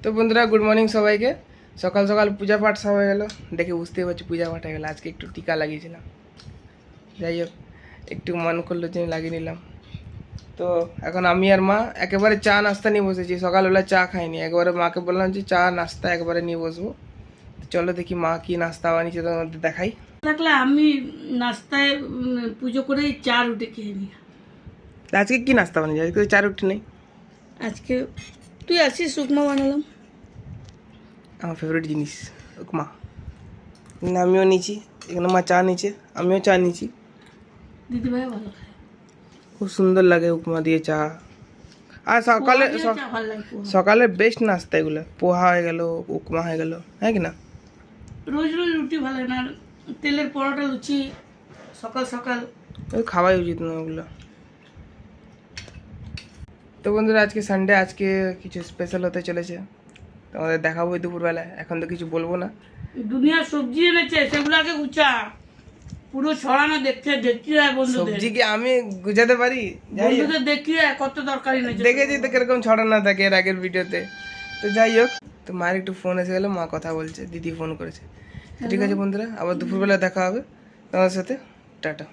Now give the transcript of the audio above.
তো বন্ধুরা good morning সবাইকে। সকাল সকাল পূজা পাঠ সব হয়ে গেল, দেখে বুঝতেই পারছি পূজা পাঠ হয়ে গেলো। আজকে একটু টিকা লাগিয়েছিলাম, যাই হোক একটু মন করলো যে লাগিয়ে নিলাম। তো এখন আমি আর মা একেবারে চা নাস্তা নিয়ে বসেছি। সকালবেলা চা খাইনি, একবারে মাকে বললাম যে চা নাস্তা একবারে নিয়ে বসবো। চলো দেখি মা কি নাস্তা বানিয়েছে, তোমার মধ্যে দেখাই। থাকলে আমি নাস্তায় পুজো করেই চা রুটি খেয়ে নিই। আজকে কি নাস্তা বানিয়েছে? আজকে তো চা রুটি নেই। আজকে তুই আছিস, উপমা বানালাম। আমার ফেভারিট জিনিস উপমা। আমিও নিয়েছি, এখানে মা চা নিয়েছে, আমিও চা নিয়েছি। দিদিভাই ভালো খায়, খুব সুন্দর লাগে উপমা দিয়ে চা। আর সকালে ভালো লাগে পোহা। সকালের বেস্ট নাস্তা এগুলো, পোহা হয়ে গেল, উপমা হয়ে গেল, হ্যাঁ কি না? রোজ রোজ রুটি ভালো লাগে না, তেলের পরোটা লুচি সকাল সকাল ওই খাওয়াই উচিত না ওগুলো। তো বন্ধুরা আজকে সানডে, আজকে কিছু স্পেশাল হতে চলেছে, তোমাদের দেখাবো দুপুরবেলায়। এখন তো কিছু বলবো না। দুনিয়ার সবজি এনেছে, সেগুলো আগে গুছা, পুরো ছড়ানো দেখতে দেখতে হয় বন্ধুদের। সবজি কি আমি গুজাতে পারি? বন্ধুদের দেখি কত তরকারি এনেছে, দেখেছি তো কিরকম ছড়ানো থাকে এর আগের ভিডিওতে। তো যাই হোক, তো মায়ের একটু ফোন এসে গেলো, মা কথা বলছে, দিদি ফোন করেছে। তো ঠিক আছে বন্ধুরা, আবার দুপুরবেলা দেখা হবে তোমার সাথে। টাটা।